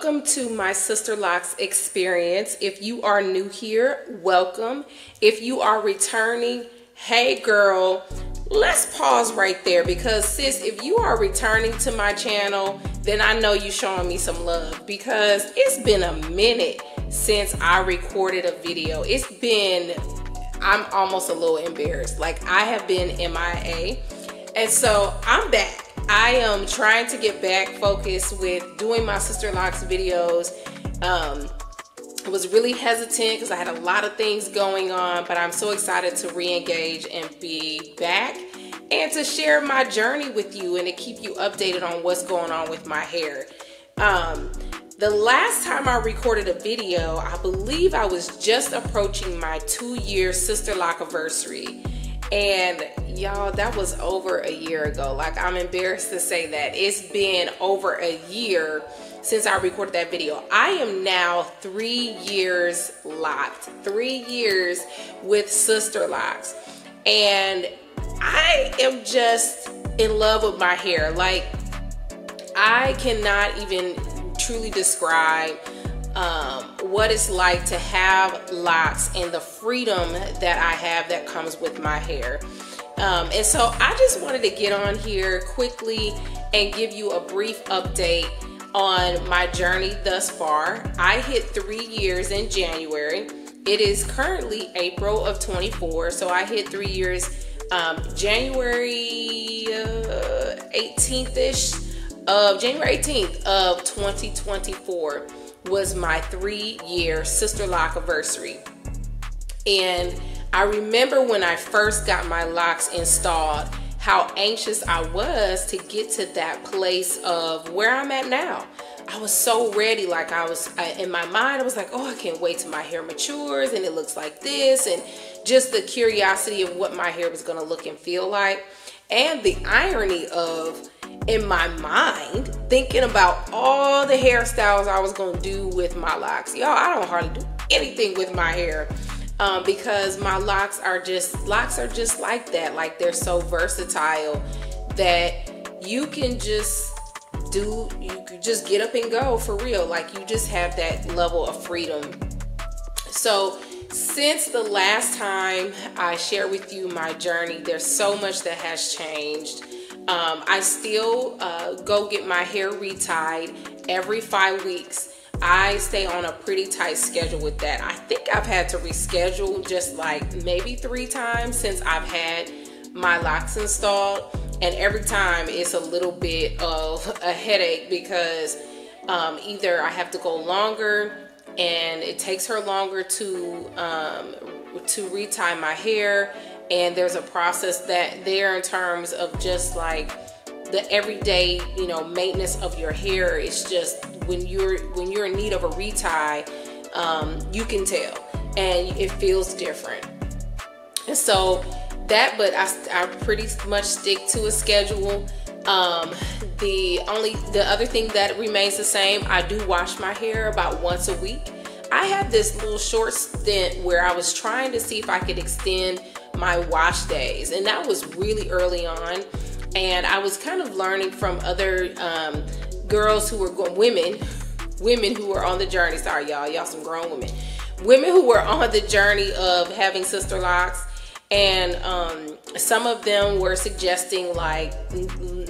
Welcome to my Sister Locks experience. If you are new here, welcome. If you are returning, hey girl, let's pause right there because sis, if you are returning to my channel, then I know you're showing me some love because it's been a minute since I recorded a video. I'm almost a little embarrassed. Like I have been MIA, and so I'm back. I am trying to get back focused with doing my Sister Locks videos. I was really hesitant because I had a lot of things going on, but I'm so excited to re-engage and be back and to share my journey with you and to keep you updated on what's going on with my hair. The last time I recorded a video, I believe I was just approaching my 2-year Sister Lock anniversary. And y'all, that was over a year ago. Like, I'm embarrassed to say that. It's been over a year since I recorded that video. I am now 3 years locked. 3 years with Sister Locks. And I am just in love with my hair. Like, I cannot even truly describe what it's like to have locks and the freedom that I have that comes with my hair. And so I just wanted to get on here quickly and give you a brief update on my journey thus far. I hit 3 years in January. It is currently April of 24, so I hit 3 years January 18th-ish of January 18th of 2024 was my 3-year Sister Lock anniversary. And I remember when I first got my locks installed, how anxious I was to get to that place of where I'm at now. I was so ready. Like in my mind, I was like, oh, I can't wait till my hair matures and it looks like this. And just the curiosity of what my hair was gonna look and feel like. And the irony of, in my mind, thinking about all the hairstyles I was gonna do with my locks. Y'all, I don't hardly do anything with my hair because my locks are just like that. Like, they're so versatile that you can just get up and go for real. Like, you just have that level of freedom. So since the last time I shared with you my journey, there's so much that has changed. I still go get my hair retied every 5 weeks. I stay on a pretty tight schedule with that. I think I've had to reschedule just like maybe 3 times since I've had my locks installed. And every time it's a little bit of a headache because either I have to go longer and it takes her longer to retie my hair. And there's a process that there in terms of just like the everyday, maintenance of your hair. It's just when you're in need of a retie, you can tell, and it feels different. And so but I pretty much stick to a schedule. The other thing that remains the same, I do wash my hair about once a week. I had this little short stint where I was trying to see if I could extend my wash days, and that was really early on. And I was kind of learning from other girls who were women who were on the journey. Sorry, y'all some grown women who were on the journey of having Sister Locks. And some of them were suggesting like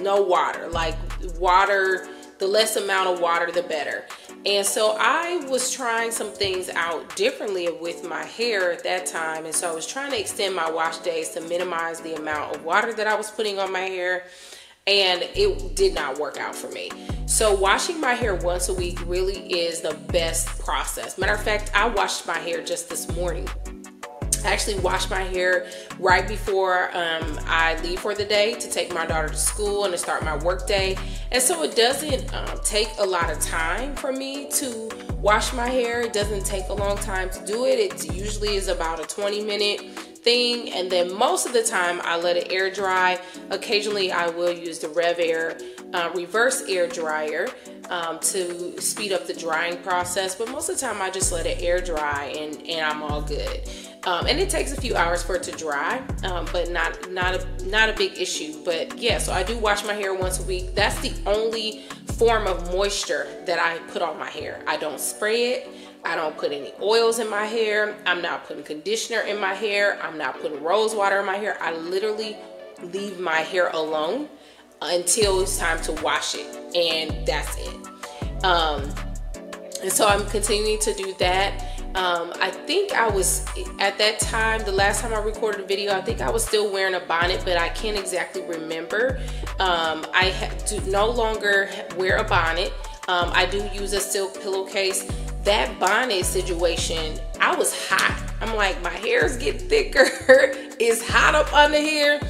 no water, the less amount of water the better. And so I was trying some things out differently with my hair at that time. And so I was trying to extend my wash days to minimize the amount of water that I was putting on my hair. And it did not work out for me. So washing my hair once a week really is the best process. Matter of fact, I washed my hair just this morning. I actually wash my hair right before I leave for the day to take my daughter to school and to start my work day. And so it doesn't take a lot of time for me to wash my hair. It doesn't take a long time to do it. It usually is about a 20-minute thing, and then most of the time I let it air dry. Occasionally I will use the Rev Air reverse air dryer to speed up the drying process, but most of the time I just let it air dry and I'm all good. And it takes a few hours for it to dry, but not a big issue. But yeah, so I do wash my hair once a week. That's the only form of moisture that I put on my hair. I don't spray it. I don't put any oils in my hair. I'm not putting conditioner in my hair. I'm not putting rose water in my hair. I literally leave my hair alone until it's time to wash it, and that's it. And so I'm continuing to do that. I think I was, at that time, the last time I recorded a video, I think I was still wearing a bonnet, but I can't exactly remember. I do no longer wear a bonnet. I do use a silk pillowcase. That bonnet situation, I was hot. I'm like, my hair is getting thicker. It's hot up under here.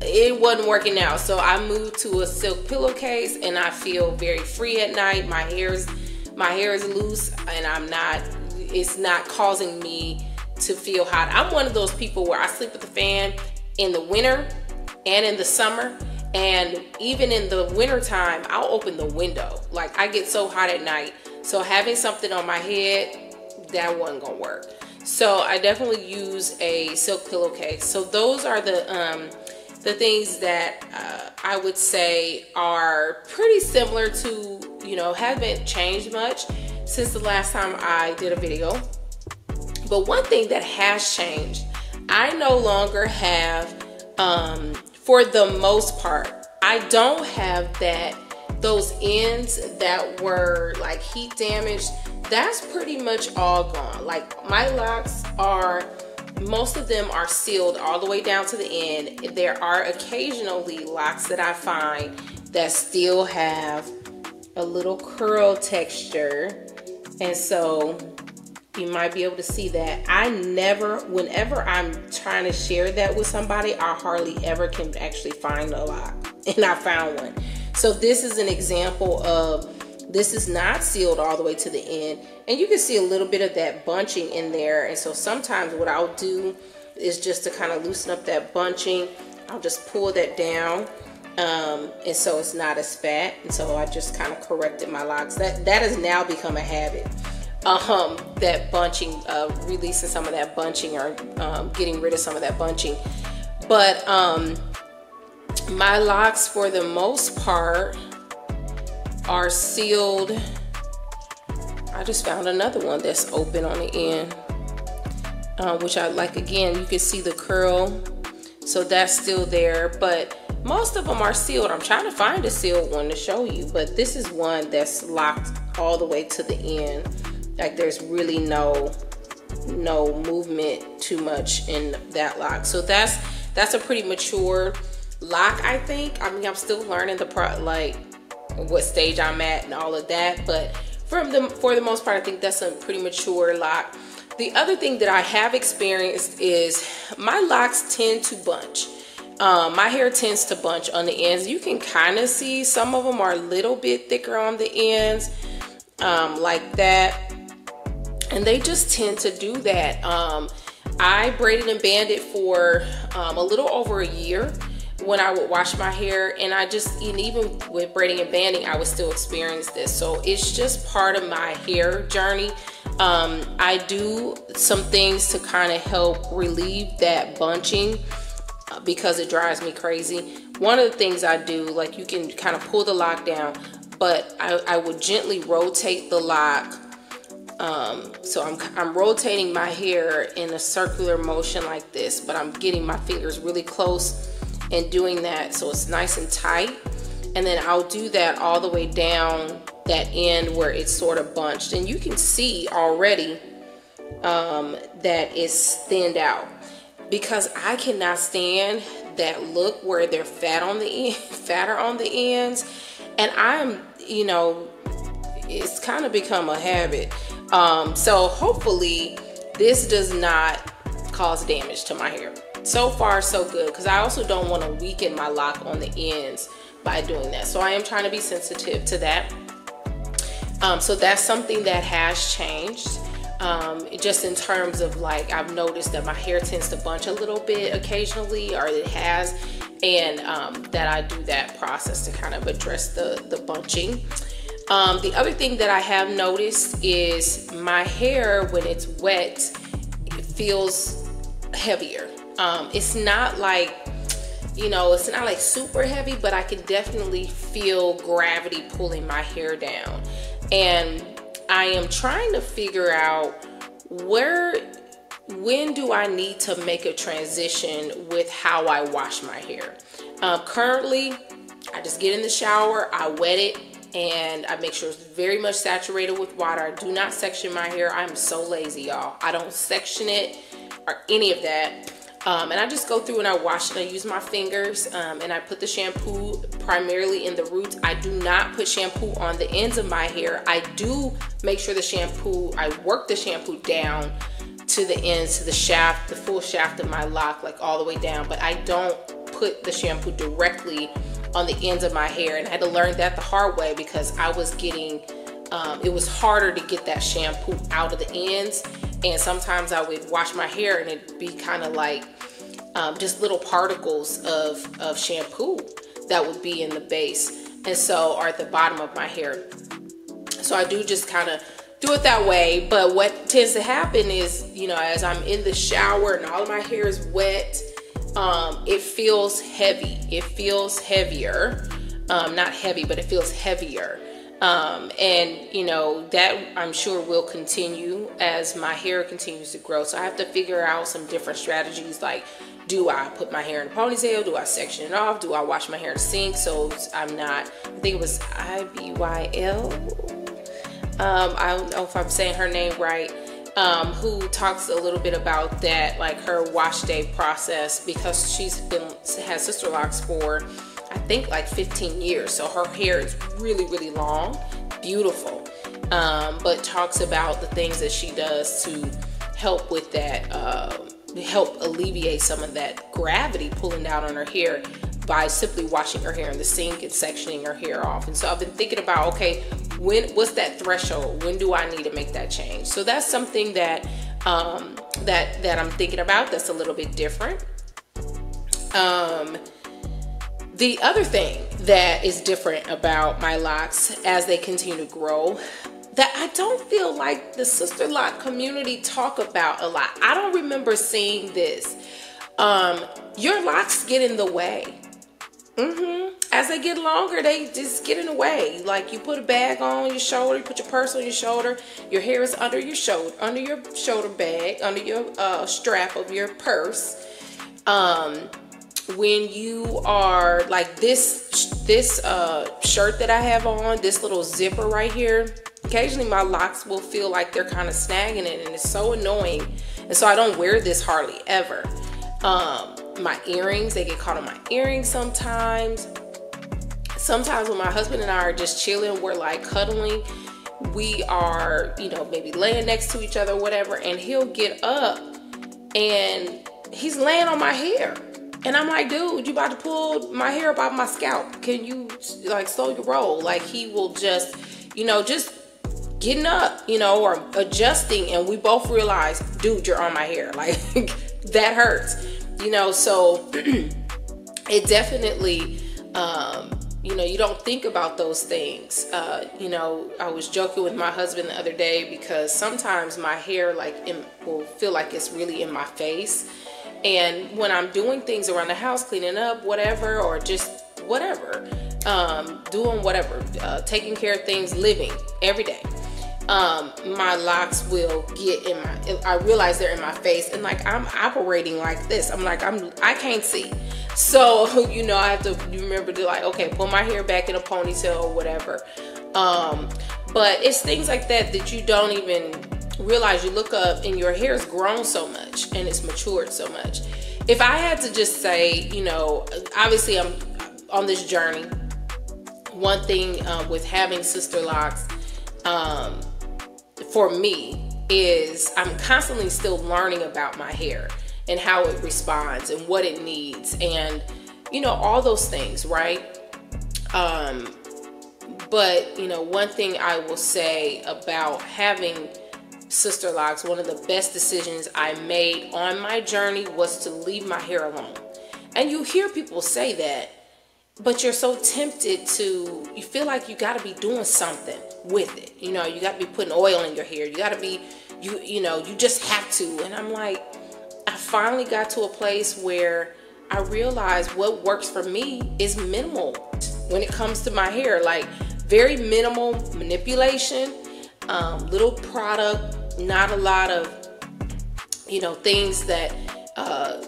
It wasn't working out, so I moved to a silk pillowcase, and I feel very free at night. My hair is loose, and it's not causing me to feel hot. I'm one of those people where I sleep with the fan in the winter and in the summer, and even in the winter time, I'll open the window. Like, I get so hot at night, so having something on my head, that wasn't gonna work. So I definitely use a silk pillowcase. So those are the things that I would say are pretty similar to, haven't changed much since the last time I did a video. But one thing that has changed, I no longer have, for the most part, I don't have those ends that were like heat damaged. That's pretty much all gone. Like, my locks most of them are sealed all the way down to the end. There are occasionally locks that I find that still have a little curl texture, and so you might be able to see that. Whenever I'm trying to share that with somebody, I hardly ever can actually find a lock, and I found one. So this is an example of, this is not sealed all the way to the end, and you can see a little bit of that bunching in there. And so sometimes what I'll do is, just to kind of loosen up that bunching, I'll just pull that down, and so it's not as fat. And so I just kind of corrected my locks. That has now become a habit. That bunching, releasing some of that bunching, or getting rid of some of that bunching. But my locks, for the most part, are sealed. I just found another one that's open on the end, which I like. Again, you can see the curl, so that's still there, but most of them are sealed. I'm trying to find a sealed one to show you, but this is one that's locked all the way to the end. Like, there's really no movement too much in that lock. So that's a pretty mature lock, I think. I mean, I'm still learning what stage I'm at and all of that, but for the most part, I think that's a pretty mature lock. The other thing that I have experienced is my locks tend to bunch. My hair tends to bunch on the ends. You can kind of see some of them are a little bit thicker on the ends, like that, and they just tend to do that. I braided and banded for a little over a year when I would wash my hair, and even with braiding and banding, I would still experience this. So it's just part of my hair journey. I do some things to kind of help relieve that bunching, because it drives me crazy. One of the things I do, like, you can kind of pull the lock down, but I would gently rotate the lock. So I'm rotating my hair in a circular motion like this, but I'm getting my fingers really close and doing that so it's nice and tight. And then I'll do that all the way down that end where it's sort of bunched, and you can see already that it's thinned out, because I cannot stand that look where they're fatter on the ends, and I'm, it's kind of become a habit. So hopefully this does not cause damage to my hair. So far so good, because I also don't want to weaken my lock on the ends by doing that. So I am trying to be sensitive to that. So that's something that has changed, just in terms of, like, I've noticed that my hair tends to bunch a little bit occasionally, or it has, and that I do that process to kind of address the bunching. The other thing that I have noticed is my hair, when it's wet, it feels heavier. It's not like, it's not like super heavy, but I can definitely feel gravity pulling my hair down. And I am trying to figure out when do I need to make a transition with how I wash my hair. Currently, I just get in the shower, I wet it, and I make sure it's very much saturated with water. I do not section my hair. I'm so lazy, y'all. I don't section it or any of that. And I just go through and I wash it. I use my fingers, and I put the shampoo primarily in the roots. I do not put shampoo on the ends of my hair. I do make sure I work the shampoo down to the ends, to the shaft, the full shaft of my lock, like all the way down. But I don't put the shampoo directly on the ends of my hair. And I had to learn that the hard way, because I was getting, it was harder to get that shampoo out of the ends. And sometimes I would wash my hair and it'd be kind of like just little particles of shampoo that would be in the base, and so, or at the bottom of my hair. So I do just kind of do it that way. But what tends to happen is, as I'm in the shower and all of my hair is wet, it feels heavy. It feels heavier. Not heavy, but it feels heavier. And that I'm sure will continue as my hair continues to grow. So I have to figure out some different strategies, like, do I put my hair in a ponytail? Do I section it off? Do I wash my hair in the sink so I'm not, I think it was IBYL. I don't know if I'm saying her name right, who talks a little bit about that, like her wash day process, because has sister locks for, I think, like 15 years. So her hair is really, really long, beautiful. But talks about the things that she does to help with that, help alleviate some of that gravity pulling down on her hair by simply washing her hair in the sink and sectioning her hair off. And so I've been thinking about, okay, what's that threshold? When do I need to make that change? So that's something that that I'm thinking about that's a little bit different. The other thing that is different about my locks as they continue to grow, that I don't feel like the sister lock community talk about a lot. I don't remember seeing this. Your locks get in the way. As they get longer, they just get in the way. Like, you put a bag on your shoulder, you put your purse on your shoulder, your hair is under your shoulder bag, under your strap of your purse. When you are like this shirt that I have on, this little zipper right here, occasionally my locks will feel like they're kind of snagging it, and it's so annoying. And so I don't wear this hardly ever. My earrings, they get caught on my earrings sometimes. Sometimes when my husband and I are just chilling, we're like cuddling, we are, maybe laying next to each other or whatever, and he'll get up and he's laying on my hair. And I'm like, dude, you about to pull my hair up off my scalp. Can you like slow your roll? Like, he will just, just getting up, or adjusting. And we both realize, dude, you're on my hair. Like, that hurts, so it definitely, you don't think about those things. I was joking with my husband the other day, because sometimes my hair will feel like it's really in my face. And when I'm doing things around the house, cleaning up, whatever, or just whatever, doing whatever, taking care of things, living every day, my locks will get in I realize they're in my face, and like, I'm operating like this. I'm like, I can't see. So, I have to remember to like, okay, pull my hair back in a ponytail or whatever. But it's things like that you don't even realize. You look up and your hair's grown so much and it's matured so much. If I had to just say, obviously I'm on this journey. One thing with having sister locks, for me, is I'm constantly still learning about my hair and how it responds and what it needs, and all those things, right? But one thing I will say about having sister locks, one of the best decisions I made on my journey was to leave my hair alone. And you hear people say that, but you're so tempted to, you feel like you got to be doing something with it. You know, you got to be putting oil in your hair. You got to be, you know, you just have to. And I'm like, I finally got to a place where I realized what works for me is minimal when it comes to my hair. Like very minimal manipulation, little product, not a lot of, you know, things that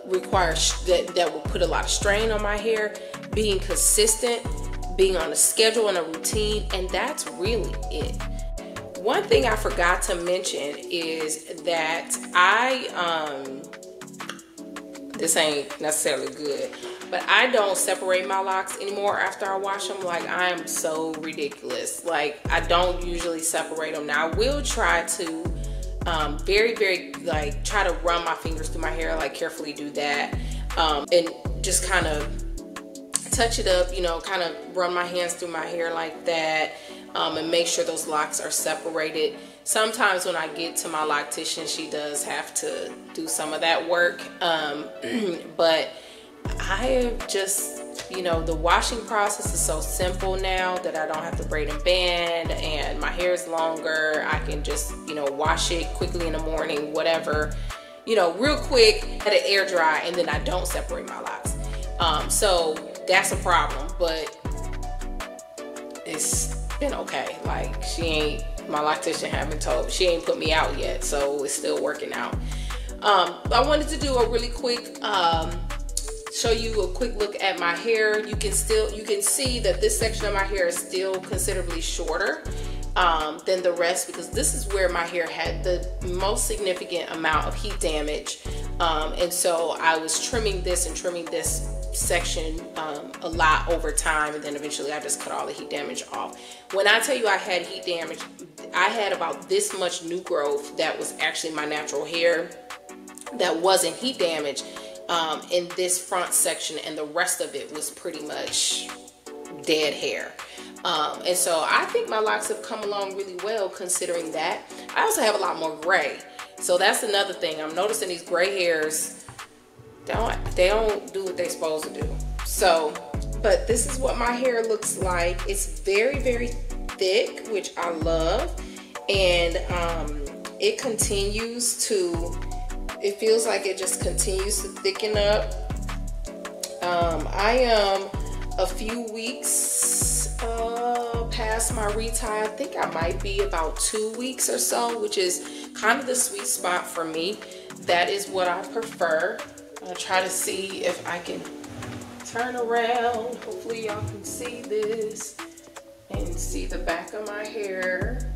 require that will put a lot of strain on my hair. Being consistent, being on a schedule and a routine, and that's really it. One thing I forgot to mention is that this ain't necessarily good, but I don't separate my locks anymore after I wash them. Like, I am so ridiculous. Like, I don't usually separate them. Now, I will try to very like try to run my fingers through my hair, like carefully do that, and just kind of touch it up, you know, kind of run my hands through my hair like that, and make sure those locks are separated. Sometimes when I get to my loctician, she does have to do some of that work, but I have just, you know, the washing process is so simple now that I don't have to braid and band, and my hair is longer. I can just, you know, wash it quickly in the morning, whatever, you know, real quick, let it air dry, and then I don't separate my locks. So that's a problem, but it's been okay. Like, my loctician she ain't put me out yet, so it's still working out. I wanted to do a really quick, show you a quick look at my hair. You can see that this section of my hair is still considerably shorter than the rest, because this is where my hair had the most significant amount of heat damage. And so I was trimming this section a lot over time, and then eventually I just cut all the heat damage off. When I tell you I had heat damage, I had about this much new growth that was actually my natural hair that wasn't heat damage in this front section, and the rest of it was pretty much dead hair. And so I think my locks have come along really well considering that. I also have a lot more gray, so that's another thing. I'm noticing these gray hairs, they don't do what they're supposed to do. So, but this is what my hair looks like. It's very, very thick, which I love, and it continues to, it feels like it just continues to thicken up. I am a few weeks past my retie. I think I might be about 2 weeks or so, which is kind of the sweet spot for me. That is what I prefer. I'll try to see if I can turn around. Hopefully y'all can see this and see the back of my hair,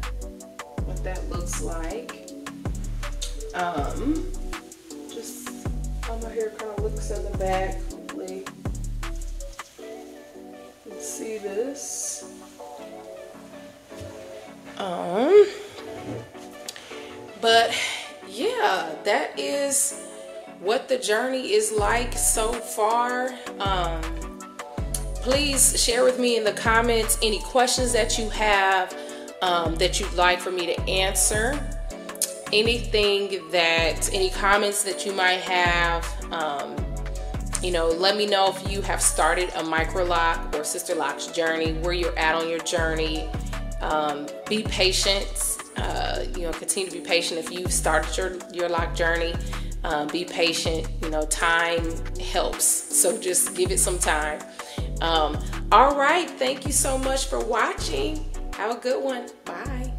what that looks like. Just how my hair kind of looks in the back. Hopefully you can see this. But yeah, that is what the journey is like so far. Please share with me in the comments any questions that you have that you'd like for me to answer. Any comments that you might have. You know, let me know if you have started a micro-lock or sister locks journey, where you're at on your journey. Be patient. You know, continue to be patient if you've started your lock journey. Be patient. You know, time helps, so just give it some time. All right, thank you so much for watching. Have a good one. Bye.